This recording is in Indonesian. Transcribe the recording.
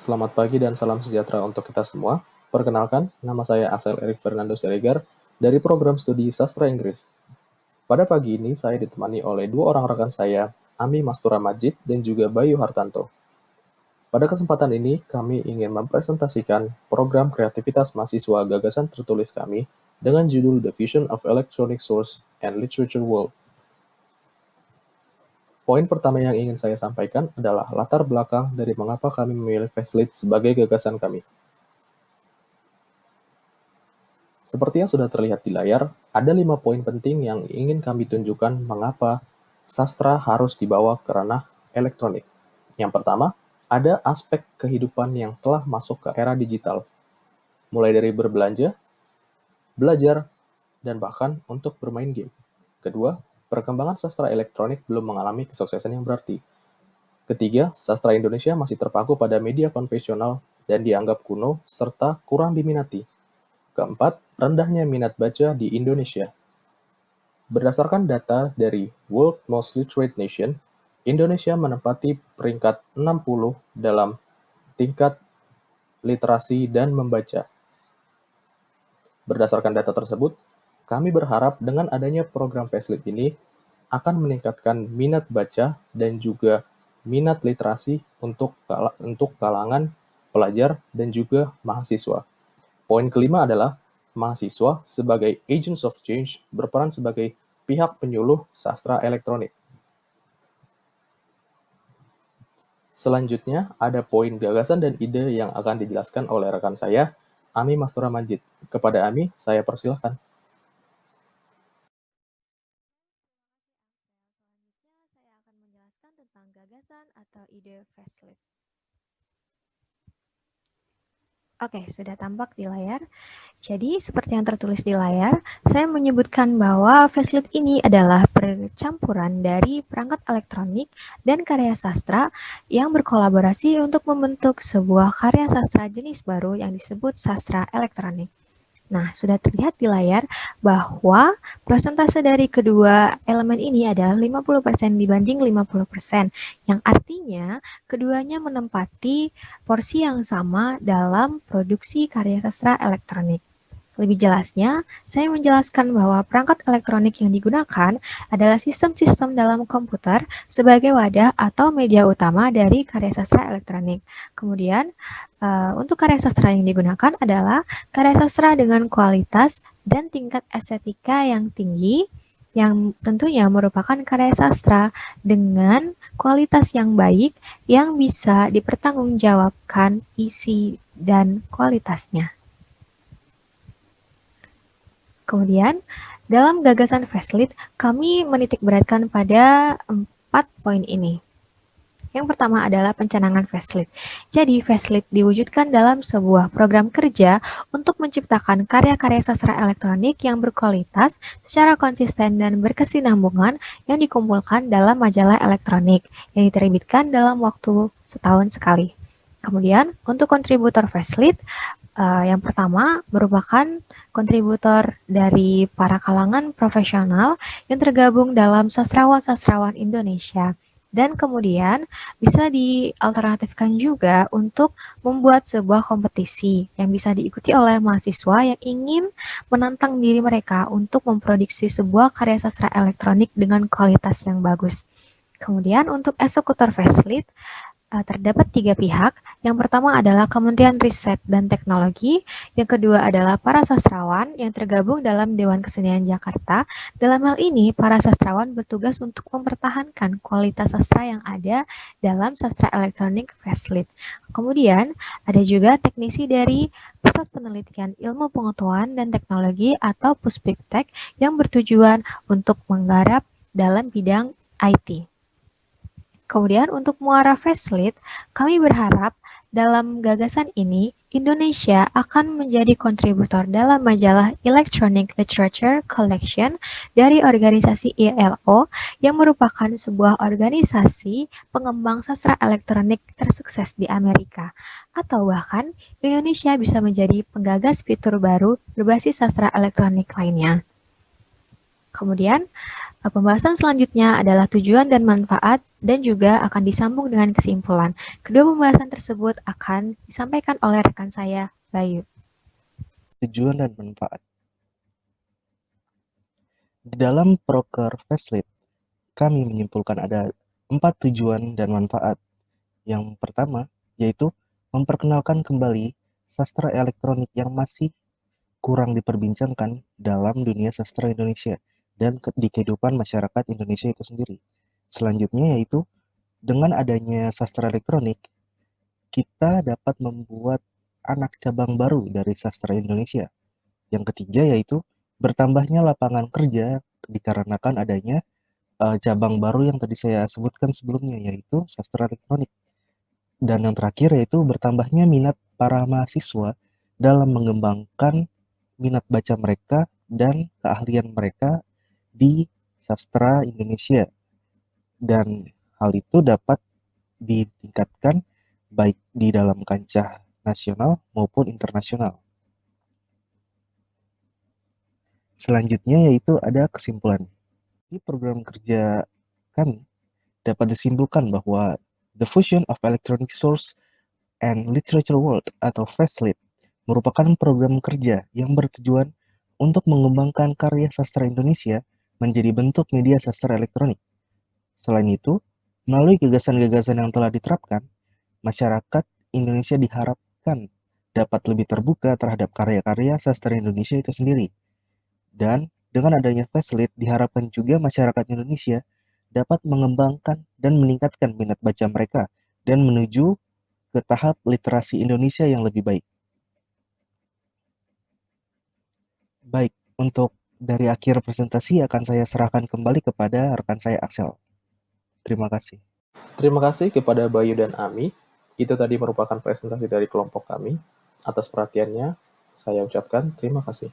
Selamat pagi dan salam sejahtera untuk kita semua. Perkenalkan, nama saya Asel Erik Fernando Siregar dari program studi Sastra Inggris. Pada pagi ini saya ditemani oleh dua orang rekan saya, Ami Mastura Majid dan juga Bayu Hartanto. Pada kesempatan ini, kami ingin mempresentasikan program kreativitas mahasiswa gagasan tertulis kami dengan judul The Fusion of Electronic Source and Literature World. Poin pertama yang ingin saya sampaikan adalah latar belakang dari mengapa kami memilih Fastlit sebagai gagasan kami. Seperti yang sudah terlihat di layar, ada 5 poin penting yang ingin kami tunjukkan mengapa sastra harus dibawa ke ranah elektronik. Yang pertama, ada aspek kehidupan yang telah masuk ke era digital, mulai dari berbelanja, belajar, dan bahkan untuk bermain game. Kedua, perkembangan sastra elektronik belum mengalami kesuksesan yang berarti. Ketiga, sastra Indonesia masih terpaku pada media konvensional dan dianggap kuno serta kurang diminati. Keempat, rendahnya minat baca di Indonesia. Berdasarkan data dari World Most Literate Nation, Indonesia menempati peringkat 60 dalam tingkat literasi dan membaca. Berdasarkan data tersebut, kami berharap dengan adanya program Fastlit ini akan meningkatkan minat baca dan juga minat literasi untuk kalangan pelajar dan juga mahasiswa. Poin kelima adalah mahasiswa sebagai agents of change berperan sebagai pihak penyuluh sastra elektronik. Selanjutnya, ada poin gagasan dan ide yang akan dijelaskan oleh rekan saya, Ami Mastura Majid. Kepada Ami, saya persilahkan. Selanjutnya saya akan menjelaskan tentang gagasan atau ide Fastlit. Oke, sudah tampak di layar. Jadi, seperti yang tertulis di layar, saya menyebutkan bahwa Fastlit ini adalah percampuran dari perangkat elektronik dan karya sastra yang berkolaborasi untuk membentuk sebuah karya sastra jenis baru yang disebut sastra elektronik. Nah, sudah terlihat di layar bahwa persentase dari kedua elemen ini adalah 50% dibanding 50%, yang artinya keduanya menempati porsi yang sama dalam produksi karya sastra elektronik. Lebih jelasnya, saya menjelaskan bahwa perangkat elektronik yang digunakan adalah sistem-sistem dalam komputer sebagai wadah atau media utama dari karya sastra elektronik. Kemudian, untuk karya sastra yang digunakan adalah karya sastra dengan kualitas dan tingkat estetika yang tinggi, yang tentunya merupakan karya sastra dengan kualitas yang baik yang bisa dipertanggungjawabkan isi dan kualitasnya. Kemudian, dalam gagasan Fastlit, kami menitikberatkan pada 4 poin ini. Yang pertama adalah pencanangan Fastlit. Jadi, Fastlit diwujudkan dalam sebuah program kerja untuk menciptakan karya-karya sastra elektronik yang berkualitas secara konsisten dan berkesinambungan yang dikumpulkan dalam majalah elektronik yang diterbitkan dalam waktu setahun sekali. Kemudian, untuk kontributor Fastlit, yang pertama merupakan kontributor dari para kalangan profesional yang tergabung dalam sastrawan-sastrawan Indonesia. Dan kemudian bisa dialternatifkan juga untuk membuat sebuah kompetisi yang bisa diikuti oleh mahasiswa yang ingin menantang diri mereka untuk memproduksi sebuah karya sastra elektronik dengan kualitas yang bagus. Kemudian untuk eksekutor Fastlit, terdapat 3 pihak. Yang pertama adalah Kementerian Riset dan Teknologi, yang kedua adalah para sastrawan yang tergabung dalam Dewan Kesenian Jakarta. Dalam hal ini, para sastrawan bertugas untuk mempertahankan kualitas sastra yang ada dalam sastra elektronik Fastlit. Kemudian, ada juga teknisi dari Pusat Penelitian Ilmu Pengetahuan dan Teknologi atau Puspiptek yang bertujuan untuk menggarap dalam bidang IT. Kemudian untuk muara Fastlit, kami berharap dalam gagasan ini, Indonesia akan menjadi kontributor dalam majalah Electronic Literature Collection dari organisasi ILO yang merupakan sebuah organisasi pengembang sastra elektronik tersukses di Amerika. Atau bahkan Indonesia bisa menjadi penggagas fitur baru berbasis sastra elektronik lainnya. Kemudian, Pembahasan selanjutnya adalah tujuan dan manfaat dan juga akan disambung dengan kesimpulan. Kedua pembahasan tersebut akan disampaikan oleh rekan saya, Bayu. Tujuan dan manfaat. Di dalam proker Facelift, kami menyimpulkan ada 4 tujuan dan manfaat. Yang pertama, yaitu memperkenalkan kembali sastra elektronik yang masih kurang diperbincangkan dalam dunia sastra Indonesia dan di kehidupan masyarakat Indonesia itu sendiri. Selanjutnya yaitu dengan adanya sastra elektronik, kita dapat membuat anak cabang baru dari sastra Indonesia. Yang ketiga yaitu bertambahnya lapangan kerja dikarenakan adanya cabang baru yang tadi saya sebutkan sebelumnya, yaitu sastra elektronik. Dan yang terakhir yaitu bertambahnya minat para mahasiswa dalam mengembangkan minat baca mereka dan keahlian mereka di sastra Indonesia. Dan hal itu dapat ditingkatkan baik di dalam kancah nasional maupun internasional. Selanjutnya yaitu ada kesimpulan. Di program kerja kami dapat disimpulkan bahwa The Fusion of Electronic Source and Literature World atau FASLIT merupakan program kerja yang bertujuan untuk mengembangkan karya sastra Indonesia menjadi bentuk media sastra elektronik. Selain itu, melalui gagasan-gagasan yang telah diterapkan, masyarakat Indonesia diharapkan dapat lebih terbuka terhadap karya-karya sastra Indonesia itu sendiri. Dan dengan adanya Facelift, diharapkan juga masyarakat Indonesia dapat mengembangkan dan meningkatkan minat baca mereka dan menuju ke tahap literasi Indonesia yang lebih baik. Baik, untuk dari akhir presentasi akan saya serahkan kembali kepada rekan saya Axel. Terima kasih. Terima kasih kepada Bayu dan Ami. Itu tadi merupakan presentasi dari kelompok kami. Atas perhatiannya, saya ucapkan terima kasih.